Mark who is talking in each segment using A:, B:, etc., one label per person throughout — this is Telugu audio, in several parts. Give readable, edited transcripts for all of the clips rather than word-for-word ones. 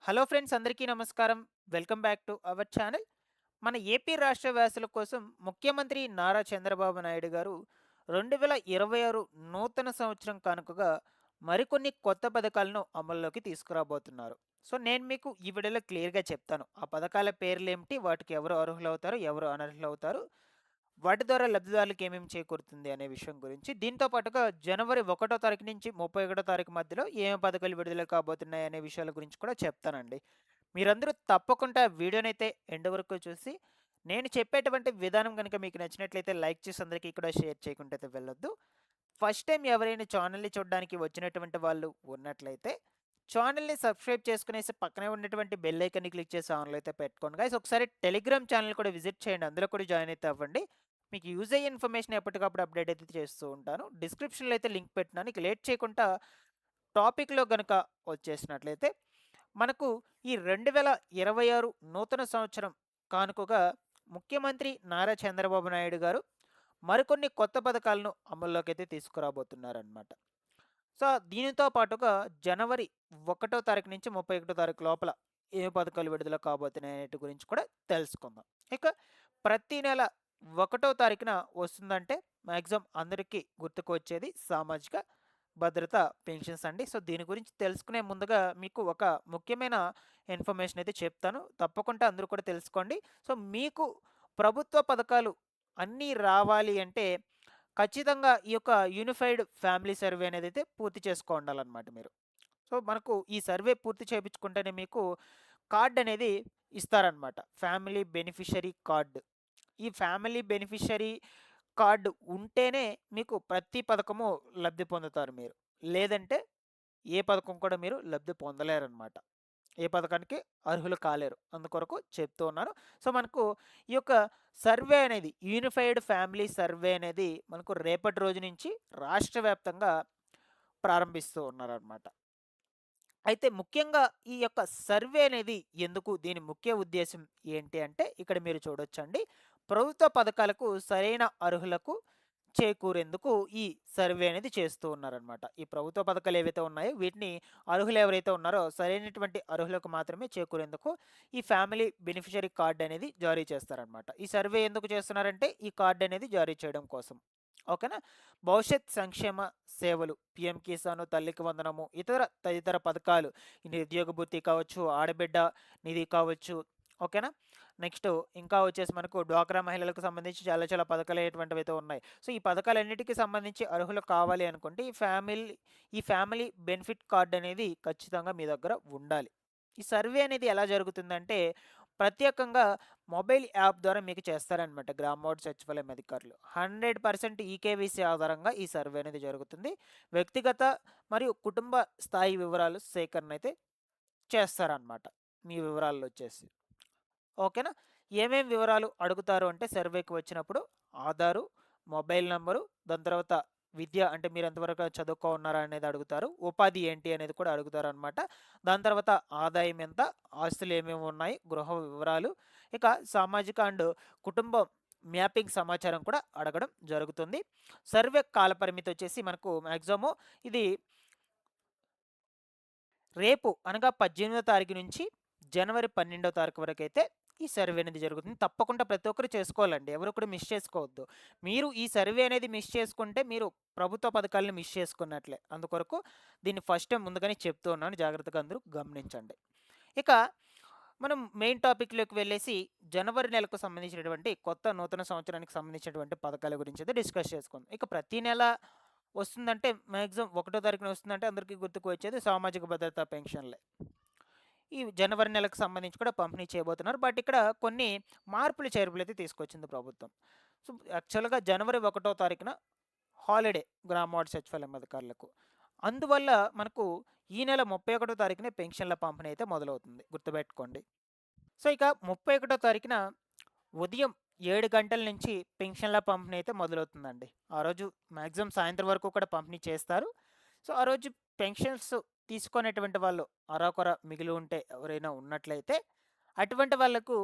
A: హలో ఫ్రెండ్స్, అందరికీ నమస్కారం. Welcome back to our channel. మన ఏపీ రాష్ట్ర వాసుల కోసం ముఖ్యమంత్రి నారా చంద్రబాబు నాయుడు గారు 2026 నూతన సంవత్సరం కానుకగా మరికొన్ని కొత్త పథకాలను అమల్లోకి తీసుకురాబోతున్నారు. సో నేను మీకు ఈ వీడియోలో క్లియర్‌గా చెప్తాను. ఆ పథకాల పేర్లేమిటి? వాటికి ఎవరు అర్హులవుతారు? ఎవరు అనర్హులవుతారు? వాటి ద్వారా లబ్ధిదారులకు ఏమేమి చేకూరుతుంది అనే విషయం గురించి. దీంతో పాటుగా జనవరి 1 తారీఖు నుంచి 31 తారీఖు మధ్యలో ఏమేం పథకాలు విడుదల కాబోతున్నాయి అనే విషయాల గురించి కూడా చెప్తానండి. మీరందరూ తప్పకుండా వీడియోనైతే ఎండ్ వరకు చూసి, నేను చెప్పేటువంటి విధానం గనుక మీకు నచ్చినట్లయితే లైక్ చేసి అందరికీ కూడా షేర్ చేయకుండా అయితే వెళ్ళొద్దు. ఫస్ట్ టైం ఎవరైనా ఛానల్‌ని చూడడానికి వచ్చినటువంటి వాళ్ళు ఉన్నట్లయితే, ఛానల్‌ని సబ్స్క్రైబ్ చేసుకునేసి పక్కనే ఉన్నటువంటి బెల్ ఐకాన్‌ని క్లిక్ చేసి ఆన్‌లో అయితే పెట్టుకోండి గైస్. ఒకసారి టెలిగ్రామ్ ఛానల్ కూడా విజిట్ చేయండి. అందులో కూడా జాయిన్ అయితే అవ్వండి. మీకు యూజ్ అయ్యే ఇన్ఫర్మేషన్ ఎప్పటికప్పుడు అప్డేట్ అయితే చేస్తూ ఉంటాను. డిస్క్రిప్షన్‌లో అయితే లింక్ పెట్టినాను. ఇక లేట్ చేయకుండా టాపిక్‌లో గనుక వచ్చేసినట్లయితే, మనకు ఈ 2026 నూతన సంవత్సరం కానుకగా ముఖ్యమంత్రి నారా చంద్రబాబు నాయుడు గారు మరికొన్ని కొత్త పథకాలను అమల్లోకైతే తీసుకురాబోతున్నారనమాట. సో, దీనితో పాటుగా జనవరి 1 తారీఖు నుంచి 31 తారీఖు లోపల ఏ పథకాలు విడుదల కాబోతున్నాయనేటి గురించి కూడా తెలుసుకుందాం. ఇక ప్రతి నెల 1 తారీఖున వస్తుందంటే మాక్సిమం అందరికీ గుర్తుకు వచ్చేది సామాజిక భద్రత పెన్షన్స్ అండి. సో, దీని గురించి తెలుసుకునే ముందుగా మీకు ఒక ముఖ్యమైన ఇన్ఫర్మేషన్ అయితే చెప్తాను. తప్పకుండా అందరూ కూడా తెలుసుకోండి. సో, మీకు ప్రభుత్వ పథకాలు అన్నీ రావాలి అంటే ఖచ్చితంగా ఈ యొక్క యూనిఫైడ్ ఫ్యామిలీ సర్వే అనేదైతే పూర్తి చేసుకోండాలనమాట మీరు. సో, మనకు ఈ సర్వే పూర్తి చేపించుకుంటేనే మీకు కార్డ్ అనేది ఇస్తారనమాట. Family beneficiary card. ఈ ఫ్యామిలీ బెనిఫిషరీ కార్డ్ ఉంటేనే మీకు ప్రతి పథకము లబ్ధి పొందుతారు మీరు. లేదంటే ఏ పథకం కూడా మీరు లబ్ధి పొందలేరనమాట. ఏ పథకానికి అర్హులు కాలేరు. అందుకొరకు చెప్తూ ఉన్నాను. సో, మనకు ఈ యొక్క సర్వే అనేది యూనిఫైడ్ ఫ్యామిలీ సర్వే అనేది మనకు రేపటి రోజు నుంచి రాష్ట్ర వ్యాప్తంగా ప్రారంభిస్తూ ఉన్నారనమాట. అయితే ముఖ్యంగా ఈ యొక్క సర్వే అనేది ఎందుకు? దీని ముఖ్య ఉద్దేశ్యం ఏంటి అంటే ఇక్కడ మీరు చూడొచ్చండి. ప్రభుత్వ పథకాలకు సరైన అర్హులకు చేకూరేందుకు ఈ సర్వే అనేది చేస్తూ ఉన్నారనమాట. ఈ ప్రభుత్వ పథకాలు ఏవైతే ఉన్నాయో వీటిని అర్హులు ఎవరైతే ఉన్నారో సరైనటువంటి అర్హులకు మాత్రమే చేకూరేందుకు ఈ ఫ్యామిలీ బెనిఫిషరీ కార్డ్ అనేది జారీ చేస్తారనమాట. ఈ సర్వే ఎందుకు చేస్తున్నారంటే ఈ కార్డ్ అనేది జారీ చేయడం కోసం. ఓకేనా? భవిష్యత్ సంక్షేమ సేవలు, పీఎం కిసాను, తల్లికి వందనము, ఇతర తదితర పథకాలు, ఈ నిరుద్యోగ భృతి కావచ్చు, ఆడబిడ్డ నిధి కావచ్చు. ఓకేనా? నెక్స్ట్ ఇంకా వచ్చేసి మనకు డ్వాక్రా మహిళలకు సంబంధించి చాలా చాలా పథకాలు అనేటువంటివైతే ఉన్నాయి. సో, ఈ పథకాలన్నిటికి సంబంధించి అర్హులు కావాలి అనుకుంటే ఈ ఫ్యామిలీ బెనిఫిట్ కార్డ్ అనేది ఖచ్చితంగా మీ దగ్గర ఉండాలి. ఈ సర్వే అనేది ఎలా జరుగుతుందంటే ప్రత్యేకంగా మొబైల్ యాప్ ద్వారా మీకు చేస్తారనమాట గ్రామ వార్డ్ సచివాలయం అధికారులు. 100% ఈకేవైసీ ఆధారంగా ఈ సర్వే అనేది జరుగుతుంది. వ్యక్తిగత మరియు కుటుంబ స్థాయి వివరాలు సేకరణ అయితే చేస్తారనమాట. మీ వివరాలొచ్చేసి. ఓకేనా? ఏమేం వివరాలు అడుగుతారు అంటే సర్వేకి వచ్చినప్పుడు ఆధారు, మొబైల్ నంబరు, దాని తర్వాత విద్య అంటే మీరు ఎంతవరకు చదువుకున్నారా అనేది అడుగుతారు. ఉపాధి ఏంటి అనేది కూడా అడుగుతారనమాట. దాని తర్వాత ఆదాయం ఎంత, ఆస్తులు ఏమేమి ఉన్నాయి, గృహ వివరాలు, ఇక సామాజిక అండ్ కుటుంబం మ్యాపింగ్ సమాచారం కూడా అడగడం జరుగుతుంది. సర్వే కాలపరిమితి వచ్చేసి మనకు మాక్సిమము ఇది రేపు అనగా 18వ తారీఖు నుంచి జనవరి 12వ తారీఖు వరకైతే ఈ సర్వే అనేది జరుగుతుంది. తప్పకుండా ప్రతి ఒక్కరు చేసుకోవాలండి. ఎవరు కూడా మిస్ చేసుకోవద్దు. మీరు ఈ సర్వే అనేది మిస్ చేసుకుంటే మీరు ప్రభుత్వ పథకాలను మిస్ చేసుకున్నట్లే. అందుకొరకు దీన్ని ఫస్ట్ టైం ముందుగానే చెప్తూ ఉన్నాను. జాగ్రత్తగా అందరూ గమనించండి. ఇక మనం మెయిన్ టాపిక్‌లోకి వెళ్ళేసి జనవరి నెలకు సంబంధించినటువంటి కొత్త నూతన సంవత్సరానికి సంబంధించినటువంటి పథకాల గురించి అయితే డిస్కస్ చేసుకుందాం. ఇక ప్రతి నెల వస్తుందంటే మాక్సిమం 1 తారీఖున వస్తుందంటే అందరికీ గుర్తుకు వచ్చేది సామాజిక భద్రత పెన్షన్‌లే. ఈ జనవరి నెలకు సంబంధించి కూడా పంపిణీ చేయబోతున్నారు. బట్ ఇక్కడ కొన్ని మార్పులు చేర్పులైతే తీసుకొచ్చింది ప్రభుత్వం. సో, యాక్చువల్‌గా జనవరి 1 తారీఖున హాలిడే గ్రామ వార్డ్ సచివాలయం అధికారులకు. అందువల్ల మనకు ఈ నెల 31 తారీఖునే పెన్షన్‌ల పంపిణీ అయితే మొదలవుతుంది. గుర్తుపెట్టుకోండి. సో, ఇక 31 తారీఖున ఉదయం 7 గంటల నుంచి పెన్షన్‌ల పంపిణీ అయితే మొదలవుతుందండి. ఆ రోజు మాక్సిమం సాయంత్రం వరకు కూడా పంపిణీ చేస్తారు. సో, ఆ రోజు పెన్షన్స్ తీసుకునేటువంటి వాళ్ళు అరాకొర మిగిలి ఉంటే ఎవరైనా ఉన్నట్లయితే అటువంటి వాళ్ళకు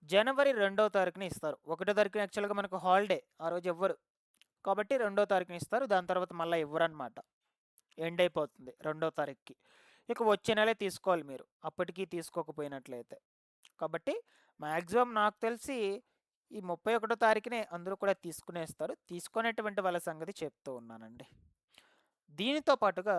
A: జనవరి 2వ తారీఖున ఇస్తారు. 1 తారీఖున యాక్చువల్‌గా మనకు హాలిడే. ఆ రోజు ఇవ్వరు. కాబట్టి 2వ తారీఖున ఇస్తారు. దాని తర్వాత మళ్ళా ఇవ్వరనమాట. ఎండ్ అయిపోతుంది 2వ తారీఖుకి. ఇక వచ్చే నెలే తీసుకోవాలి మీరు. అప్పటికి తీసుకోకపోయినట్లయితే. కాబట్టి మాక్సిమం నాకు తెలిసి ఈ 31 తారీఖునే అందరూ కూడా తీసుకునేస్తారు. తీసుకునేటువంటి వాళ్ళ సంగతి చెప్తూ ఉన్నానండి. దీనితో పాటుగా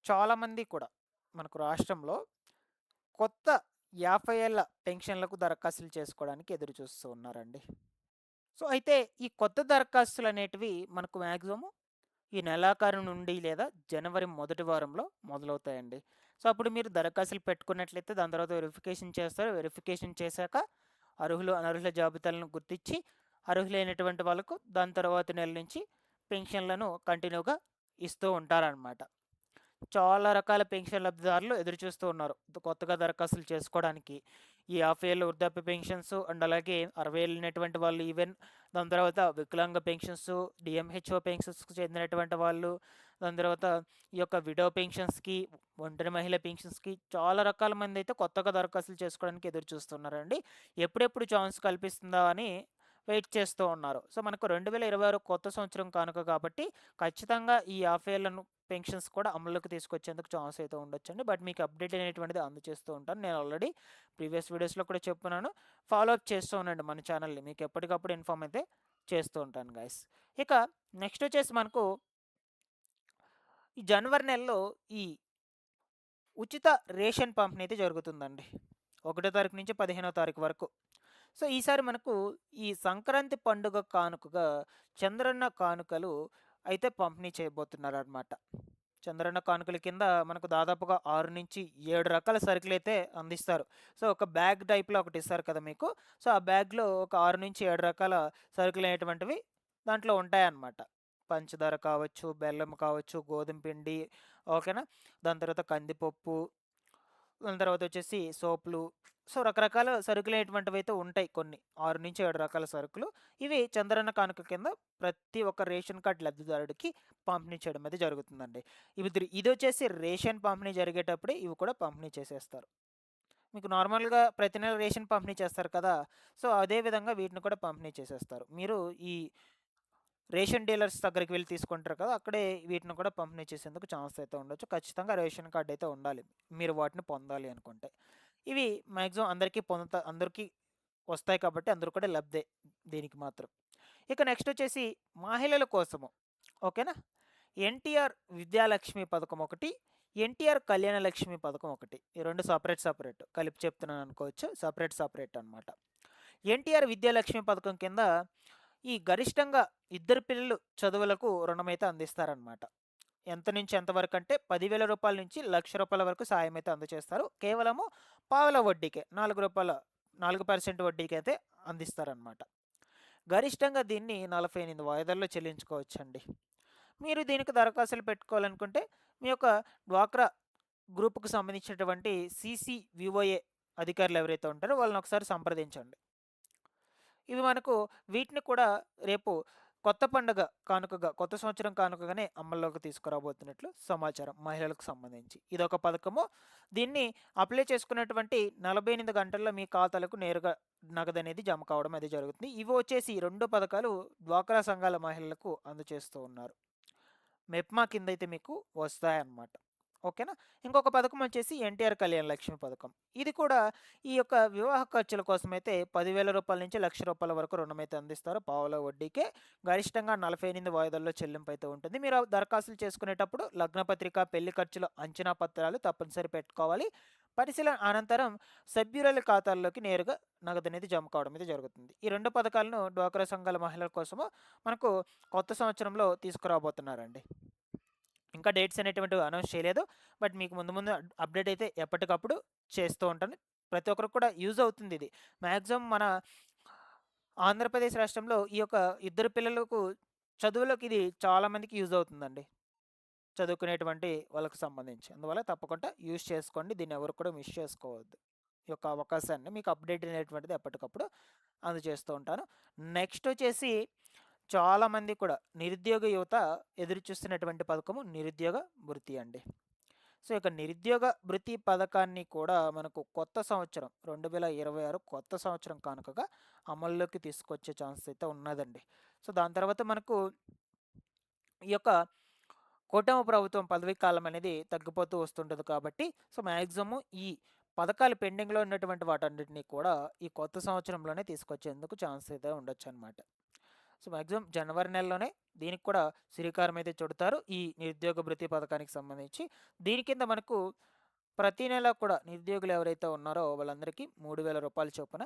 A: చాలామంది కూడా మనకు రాష్ట్రంలో కొత్త 50 ఏళ్ల పెన్షన్లకు దరఖాస్తులు చేసుకోవడానికి ఎదురు చూస్తూ ఉన్నారండి. సో, అయితే ఈ కొత్త దరఖాస్తులనేటివి మనకు మాక్సిమం ఈ నెలాఖరు నుండి లేదా జనవరి మొదటి వారంలో మొదలవుతాయండి. సో, అప్పుడు మీరు దరఖాస్తులు పెట్టుకున్నట్లయితే దాని తర్వాత వెరిఫికేషన్ చేస్తారు. వెరిఫికేషన్ చేశాక అర్హులు, అనర్హుల జాబితాలను గుర్తించి అర్హులైనటువంటి వాళ్ళకు దాని తర్వాతి నెల నుంచి పెన్షన్లను కంటిన్యూగా ఇస్తూ ఉంటారనమాట. చాలా రకాల పెన్షన్ లబ్ధిదారులు ఎదురు చూస్తూ ఉన్నారు కొత్తగా దరఖాస్తులు చేసుకోవడానికి. ఈ 50 ఏళ్ళ వృద్ధాప్య పెన్షన్స్ అండ్ అలాగే 60 ఏళ్ళు ఉన్నటువంటి వాళ్ళు ఈవెన్ దాని తర్వాత వికలాంగ పెన్షన్స్, డిఎంహెచ్ఓ పెన్షన్స్కి చెందినటువంటి వాళ్ళు, దాని తర్వాత ఈ యొక్క విడో పెన్షన్స్కి, ఒంటరి మహిళ పెన్షన్స్కి చాలా రకాల మంది అయితే కొత్తగా దరఖాస్తులు చేసుకోవడానికి ఎదురు చూస్తున్నారండి. ఎప్పుడెప్పుడు ఛాన్స్ కల్పిస్తుందా అని వెయిట్ చేస్తూ ఉన్నారు. సో, మనకు 2026 కొత్త సంవత్సరం కానుక కాబట్టి ఖచ్చితంగా ఈ 50 ఏళ్లను పెన్షన్స్ కూడా అమల్లోకి తీసుకొచ్చేందుకు ఛాన్స్ అయితే ఉండొచ్చండి. బట్ మీకు అప్డేట్ అనేటువంటిది అందజేస్తూ ఉంటాను. నేను ఆల్రెడీ ప్రీవియస్ వీడియోస్లో కూడా చెప్పున్నాను. ఫాలో అప్ చేస్తూ ఉండండి మన ఛానల్ని. మీకు ఎప్పటికప్పుడు ఇన్ఫార్మ్ అయితే చేస్తూ ఉంటాను గైస్. ఇక నెక్స్ట్ వచ్చేసి మనకు ఈ జనవరి నెలలో ఈ ఉచిత రేషన్ పంపిణీ అయితే జరుగుతుందండి. 1 తారీఖు నుంచి 15వ తారీఖు వరకు. సో, ఈసారి మనకు ఈ సంక్రాంతి పండుగ కానుకగా చంద్రన్న కానుకలు అయితే పంపిణీ చేయబోతున్నారనమాట. చంద్రన్న కానుకల కింద మనకు దాదాపుగా 6-7 రకాల సరుకులైతే అందిస్తారు. సో, ఒక బ్యాగ్ టైప్‌లో ఒకటి ఇస్తారు కదా మీకు. సో, ఆ బ్యాగ్‌లో ఒక 6-7 రకాల సరుకులనేటువంటివి దాంట్లో ఉంటాయన్నమాట. పంచదార కావచ్చు, బెల్లం కావచ్చు, గోధుమ పిండి, ఓకేనా. దాని తర్వాత కందిపప్పు, దాని తర్వాత వచ్చేసి సోపులు. సో, రకరకాల సరుకులనేటువంటివైతే ఉంటాయి కొన్ని. 6-7 రకాల సరుకులు. ఇవి చంద్రన్న కానుక కింద ప్రతి ఒక్క రేషన్ కార్డ్ లబ్ధిదారుడికి పంపిణీ చేయడం అయితే జరుగుతుందండి. ఇదొచ్చేసి రేషన్ పంపిణీ జరిగేటప్పుడే ఇవి కూడా పంపిణీ చేసేస్తారు. మీకు నార్మల్‌గా ప్రతి నెల రేషన్ పంపిణీ చేస్తారు కదా! సో, అదే విధంగా వీటిని కూడా పంపిణీ చేసేస్తారు. మీరు ఈ రేషన్ డీలర్స్ దగ్గరికి వెళ్లి తీసుకుంటారు కదా! అక్కడే వీటిని కూడా పంపిణీ చేసేందుకు ఛాన్స్ అయితే ఉండొచ్చు. ఖచ్చితంగా రేషన్ కార్డ్ అయితే ఉండాలి. మీరు వాటిని పొందాలి అనుకుంటే. ఇవి మాక్సిమం అందరికీ వస్తాయి కాబట్టి అందరూ కూడా లబ్ధే దీనికి మాత్రం. ఇక నెక్స్ట్ వచ్చేసి మహిళల కోసము, ఓకేనా. ఎన్టీఆర్ విద్యాలక్ష్మి పథకం ఒకటి, ఎన్టీఆర్ కళ్యాణ లక్ష్మి పథకం ఒకటి. ఈ 2 సెపరేట్ కలిపి చెప్తున్నాను అనుకోవచ్చు. సెపరేట్ అనమాట. ఎన్టీఆర్ విద్యాలక్ష్మి పథకం కింద ఈ గరిష్టంగా ఇద్దరు పిల్లలు చదువులకు రుణమైతే అందిస్తారనమాట. ఎంత నుంచి ఎంత వరకు అంటే రూ. 10,000 నుంచి రూ. 1,00,000 వరకు సాయం అయితే అందజేస్తారు. కేవలము పావలా వడ్డీకే రూ. 4% వడ్డీకి అయితే అందిస్తారనమాట. గరిష్టంగా దీన్ని 48 వాయిదాల్లో చెల్లించుకోవచ్చండి. మీరు దీనికి దరఖాస్తులు పెట్టుకోవాలనుకుంటే మీ యొక్క డ్వాక్రా గ్రూప్‌కు సంబంధించినటువంటి సీసీవీఓఏ అధికారులు ఎవరైతే ఉంటారో వాళ్ళని ఒకసారి సంప్రదించండి. ఇవి మనకు వీటిని కూడా రేపు కొత్త పండుగ కానుకగా, కొత్త సంవత్సరం కానుకగానే అమల్లోకి తీసుకురాబోతున్నట్లు సమాచారం మహిళలకు సంబంధించి. ఇదొక పథకము. దీన్ని అప్లై చేసుకున్నటువంటి 48 గంటల్లో మీ ఖాతాలకు నేరుగా నగదనేది జమ కావడం అది జరుగుతుంది. ఇవి వచ్చేసి ఈ 2 పథకాలు డ్వాక్రా సంఘాల మహిళలకు అందజేస్తూ ఉన్నారు. మెప్మా కిందైతే మీకు వస్తాయన్నమాట. ఓకేనా. ఇంకొక పథకం వచ్చేసి ఎన్టీఆర్ కళ్యాణ లక్ష్మి పథకం. ఇది కూడా ఈ యొక్క వివాహ ఖర్చుల కోసమైతే రూ. 10,000 నుంచి రూ. 1,00,000 వరకు రుణమైతే అందిస్తారు. పావలా వడ్డీకే గరిష్టంగా 48 వాయిదాల్లో చెల్లింపు అయితే ఉంటుంది. మీరు దరఖాస్తులు చేసుకునేటప్పుడు లగ్నపత్రిక, పెళ్లి ఖర్చుల అంచనా పత్రాలు తప్పనిసరి పెట్టుకోవాలి. పరిశీలన అనంతరం సభ్యురాలి ఖాతాల్లోకి నేరుగా నగదనేది జమ కావడం అయితే జరుగుతుంది. ఈ 2 పథకాలను డ్వాక్రా సంఘాల మహిళల కోసము మనకు కొత్త సంవత్సరంలో తీసుకురాబోతున్నారండి. ఇంకా డేట్స్ అనేటువంటివి అనౌన్స్ చేయలేదు. బట్ మీకు ముందు ముందు అప్డేట్ అయితే ఎప్పటికప్పుడు చేస్తూ ఉంటాను. ప్రతి ఒక్కరికి కూడా యూజ్ అవుతుంది ఇది. మాక్సిమం మన ఆంధ్రప్రదేశ్ రాష్ట్రంలో ఈ యొక్క ఇద్దరు పిల్లలకు చదువులోకి ఇది చాలా మందికి యూజ్ అవుతుందండి. చదువుకునేటువంటి వాళ్ళకి సంబంధించి. అందువల్ల తప్పకుండా యూజ్ చేసుకోండి. దీన్ని ఎవరు కూడా మిస్ చేసుకోవద్దు. ఈ యొక్క అవకాశాన్ని మీకు అప్డేట్ అనేటువంటిది ఎప్పటికప్పుడు అందజేస్తూ ఉంటాను. నెక్స్ట్ వచ్చేసి చాలామంది కూడా నిరుద్యోగ యువత ఎదురు చూస్తున్నటువంటి పథకము నిరుద్యోగ భృతి అండి. సో, ఇక నిరుద్యోగ భృతి పథకాన్ని కూడా మనకు కొత్త సంవత్సరం 2026 కొత్త సంవత్సరం కానుకగా అమల్లోకి తీసుకొచ్చే ఛాన్స్ అయితే ఉన్నదండి. సో, దాని తర్వాత మనకు ఈ యొక్క కూటమి ప్రభుత్వం పదవీ కాలం అనేది తగ్గిపోతూ వస్తుంటది కాబట్టి, సో, మాక్సిమం ఈ పథకాలు పెండింగ్‌లో ఉన్నటువంటి వాటన్నిటిని కూడా ఈ కొత్త సంవత్సరంలోనే తీసుకొచ్చేందుకు ఛాన్స్ అయితే ఉండొచ్చనమాట. సో, మాక్సిమం జనవరి నెలలోనే దీనికి కూడా శ్రీకారం అయితే చుడతారు. ఈ నిరుద్యోగ భృతి పథకానికి సంబంధించి. దీని కింద మనకు ప్రతి నెల కూడా నిరుద్యోగులు ఎవరైతే ఉన్నారో వాళ్ళందరికీ రూ. 3000 చొప్పున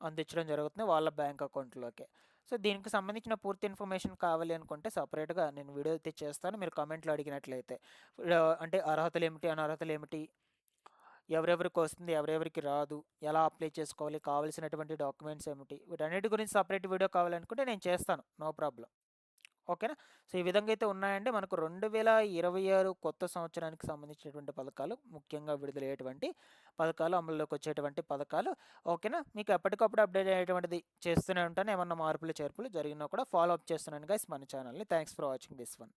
A: అందించడం జరుగుతుంది వాళ్ళ బ్యాంక్ అకౌంట్‌లోకే. సో, దీనికి సంబంధించిన పూర్తి ఇన్ఫర్మేషన్ కావాలి అనుకుంటే సెపరేట్‌గా నేను వీడియో అయితే చేస్తాను. మీరు కామెంట్‌లో అడిగినట్లయితే. అంటే అర్హతలేమిటి? అనర్హతలేమిటి? ఎవరెవరికి వస్తుంది? ఎవరెవరికి రాదు? ఎలా అప్లై చేసుకోవాలి? కావాల్సినటువంటి డాక్యుమెంట్స్ ఏమిటి? వీటన్నిటి గురించి సెపరేట్ వీడియో కావాలనుకుంటే నేను చేస్తాను. No problem. ఓకేనా? సో, ఈ విధంగా అయితే ఉన్నాయండి. మనకు 2026 కొత్త సంవత్సరానికి సంబంధించినటువంటి పథకాలు, ముఖ్యంగా విడుదలయ్యేటువంటి పథకాలు, అమల్లోకి వచ్చేటువంటి పథకాలు. ఓకేనా? మీకు ఎప్పటికప్పుడు అప్డేట్ అయ్యేటువంటిది చేస్తూనే ఉంటాను. ఏమన్నా మార్పులు, చేర్పులు జరిగినా కూడా ఫాలో అప్ చేస్తున్నాను గైస్ మన ఛానల్‌ని. Thanks for watching this one.